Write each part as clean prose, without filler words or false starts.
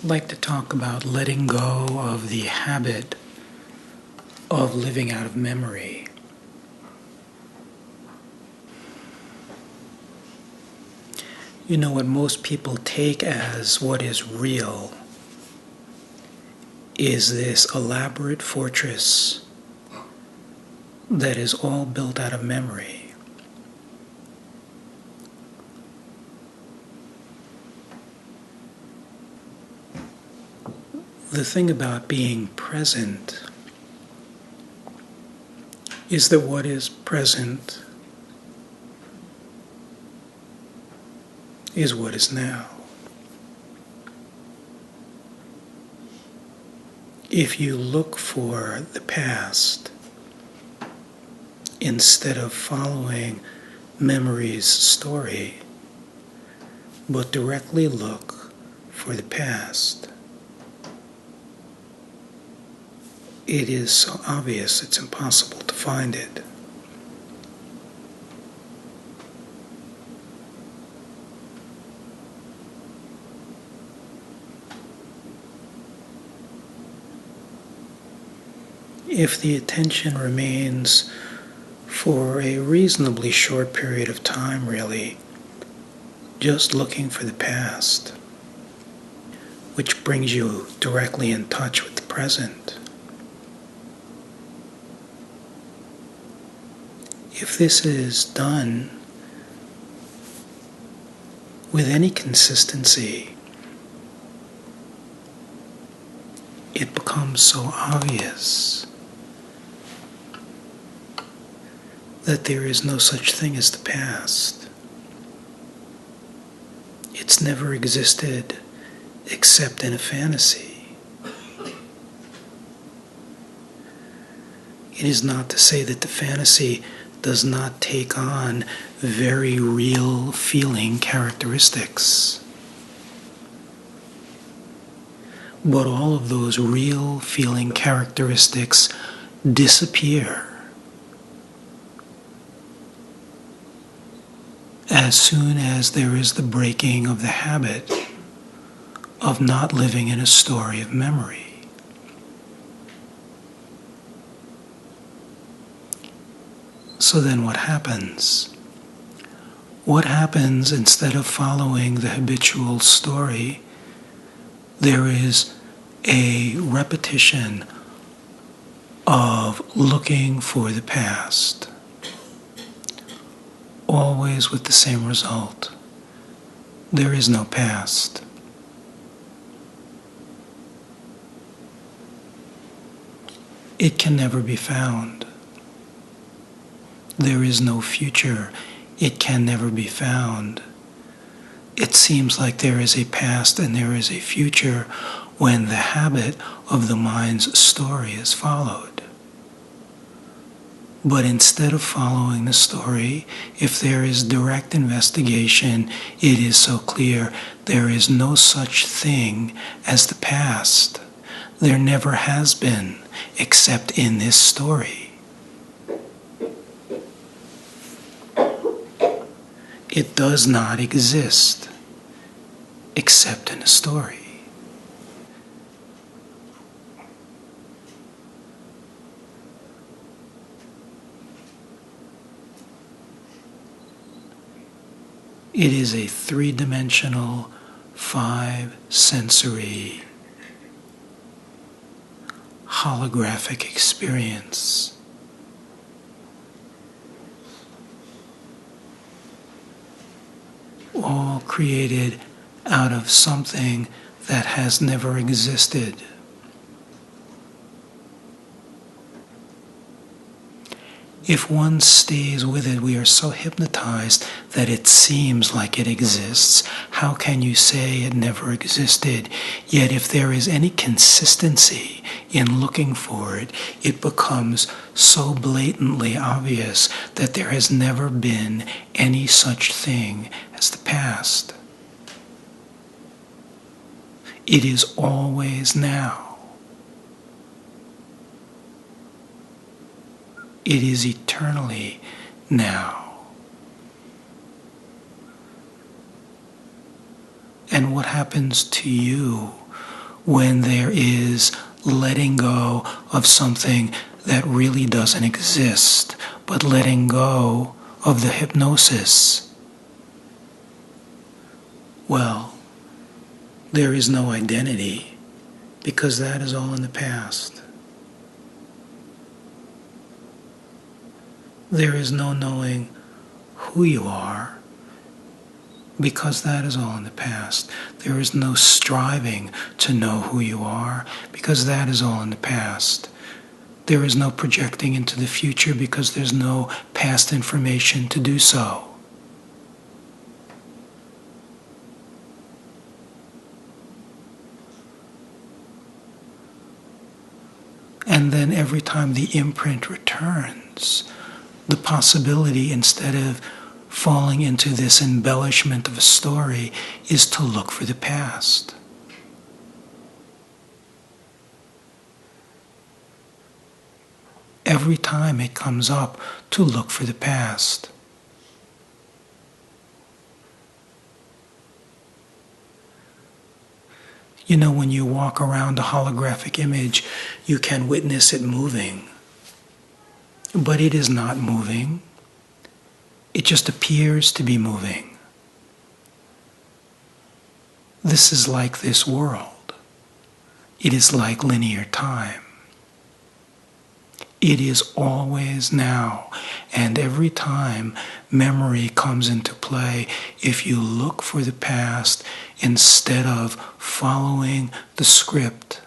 I'd like to talk about letting go of the habit of living out of memory. You know, what most people take as what is real is this elaborate fortress that is all built out of memory. The thing about being present is that what is present is what is now. If you look for the past instead of following memory's story, but directly look for the past, it is so obvious it's impossible to find it. If the attention remains for a reasonably short period of time, really, just looking for the past, which brings you directly in touch with the present. If this is done with any consistency, it becomes so obvious that there is no such thing as the past. It's never existed except in a fantasy. It is not to say that the fantasy does not take on very real feeling characteristics. But all of those real feeling characteristics disappear as soon as there is the breaking of the habit of not living in a story of memory. So then what happens? What happens instead of following the habitual story? There is a repetition of looking for the past, always with the same result. There is no past. It can never be found. There is no future. It can never be found. It seems like there is a past and there is a future when the habit of the mind's story is followed. But instead of following the story, if there is direct investigation, it is so clear there is no such thing as the past. There never has been, except in this story. It does not exist except in a story. It is a three-dimensional, five-sensory, holographic experience. All created out of something that has never existed. If one stays with it, we are so hypnotized that it seems like it exists. How can you say it never existed? Yet if there is any consistency in looking for it, it becomes so blatantly obvious that there has never been any such thing as the past. It is always now. It is eternally now. And what happens to you when there is letting go of something that really doesn't exist, but letting go of the hypnosis? Well, there is no identity, because that is all in the past. There is no knowing who you are, because that is all in the past. There is no striving to know who you are, because that is all in the past. There is no projecting into the future, because there's no past information to do so. And then every time the imprint returns, the possibility, instead of falling into this embellishment of a story, is to look for the past. Every time it comes up, to look for the past. You know, when you walk around a holographic image, you can witness it moving. But it is not moving. It just appears to be moving. This is like this world. It is like linear time. It is always now, and every time memory comes into play, if you look for the past instead of following the script,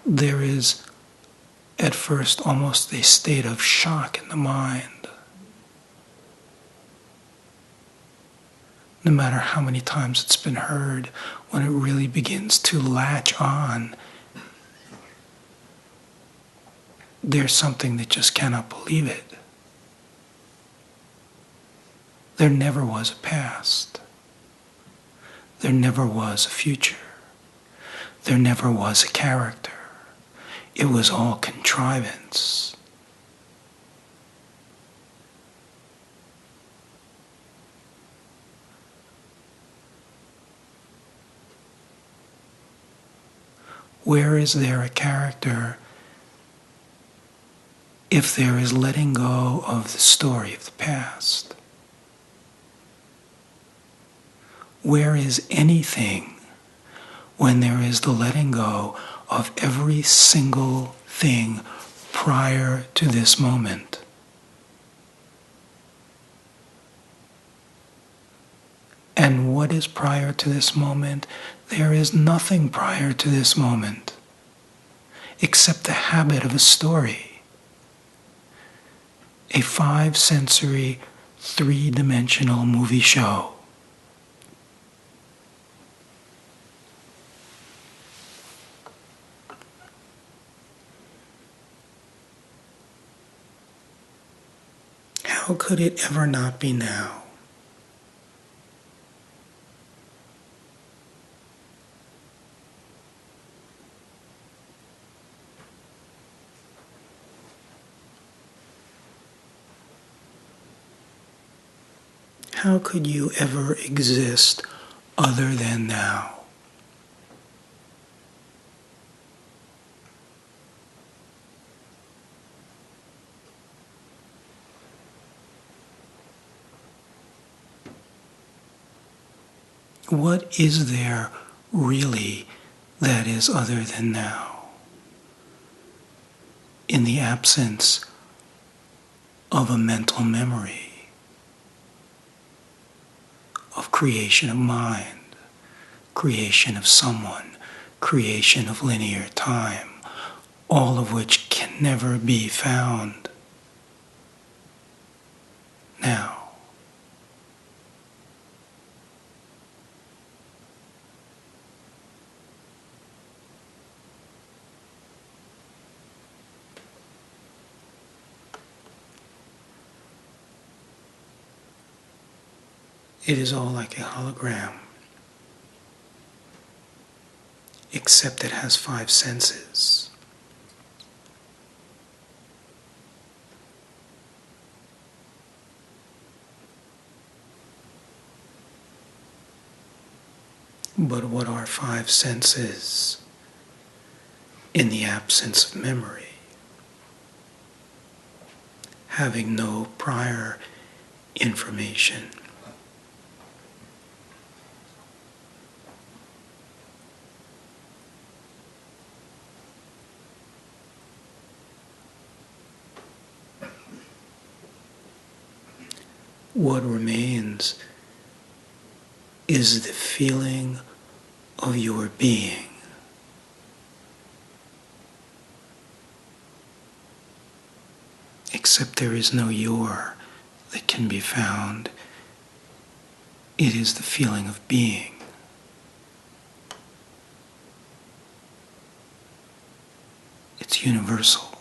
there is at first almost a state of shock in the mind. No matter how many times it's been heard, when it really begins to latch on, there's something that just cannot believe it. There never was a past. There never was a future. There never was a character. It was all contrivance. Where is there a character if there is letting go of the story of the past? Where is anything when there is the letting go of every single thing prior to this moment? And what is prior to this moment? There is nothing prior to this moment except the habit of a story, a five-sensory, three-dimensional movie show. How could it ever not be now? How could you ever exist other than now? What is there really that is other than now? In the absence of a mental memory, of creation of mind, creation of someone, creation of linear time, all of which can never be found now. It is all like a hologram, except it has five senses. But what are five senses in the absence of memory? Having no prior information. What remains is the feeling of your being. Except there is no your that can be found. It is the feeling of being. It's universal.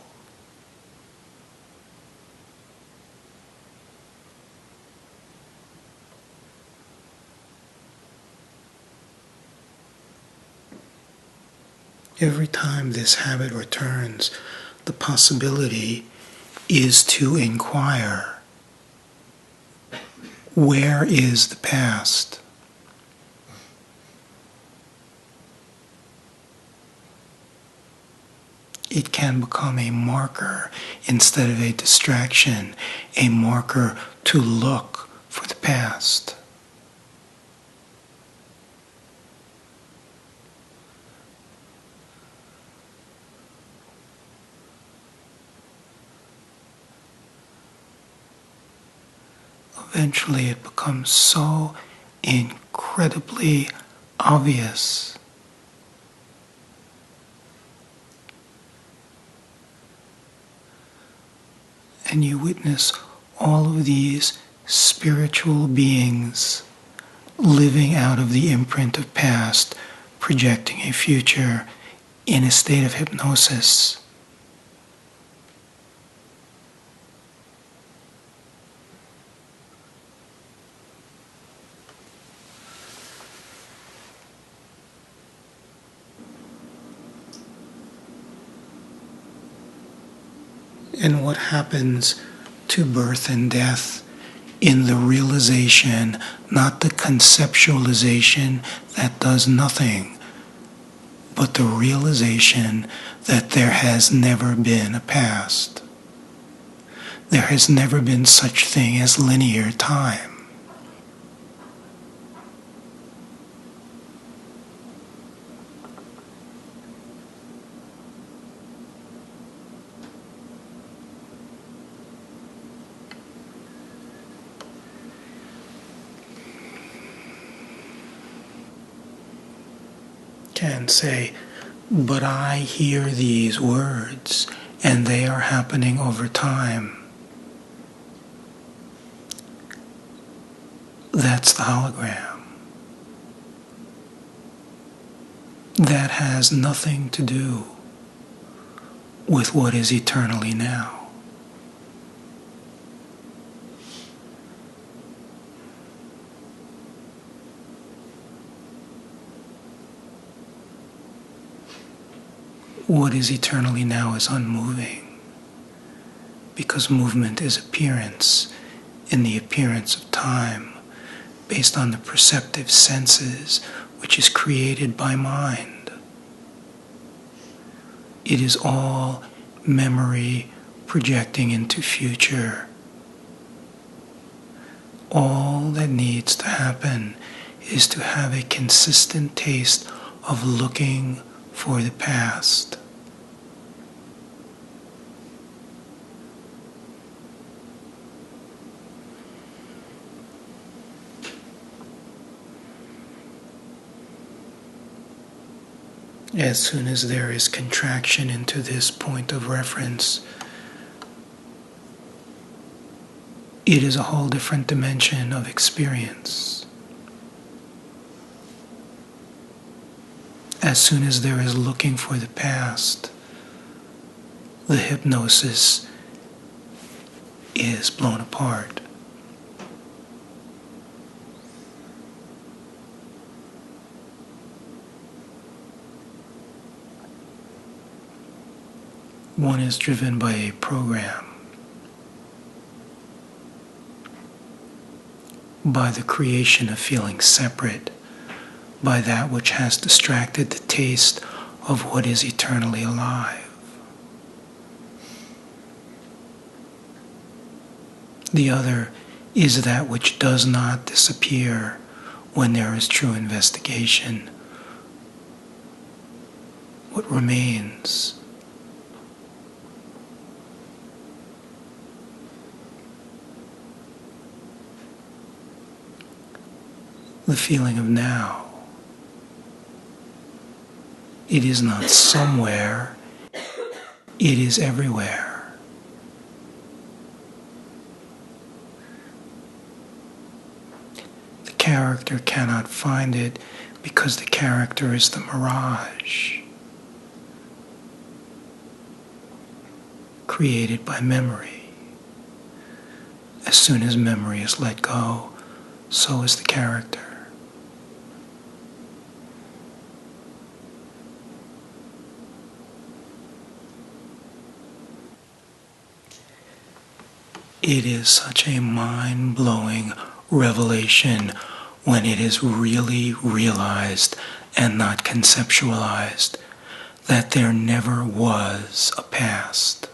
Every time this habit returns, the possibility is to inquire, where is the past? It can become a marker instead of a distraction, a marker to look for the past. Eventually it becomes so incredibly obvious. And you witness all of these spiritual beings living out of the imprint of past, projecting a future in a state of hypnosis. And what happens to birth and death in the realization, not the conceptualization that does nothing, but the realization that there has never been a past. There has never been such thing as linear time. Can say, but I hear these words and they are happening over time. That's the hologram. That has nothing to do with what is eternally now. What is eternally now is unmoving, because movement is appearance in the appearance of time, based on the perceptive senses, which is created by mind. It is all memory projecting into future. All that needs to happen is to have a consistent taste of looking for the past. As soon as there is contraction into this point of reference, it is a whole different dimension of experience. As soon as there is looking for the past, the hypnosis is blown apart. One is driven by a program, by the creation of feeling separate, by that which has distracted the taste of what is eternally alive. The other is that which does not disappear when there is true investigation. What remains? The feeling of now. It is not somewhere, it is everywhere. The character cannot find it because the character is the mirage created by memory. As soon as memory is let go, so is the character. It is such a mind-blowing revelation when it is really realized and not conceptualized that there never was a past.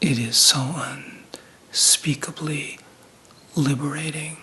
It is so unspeakably liberating.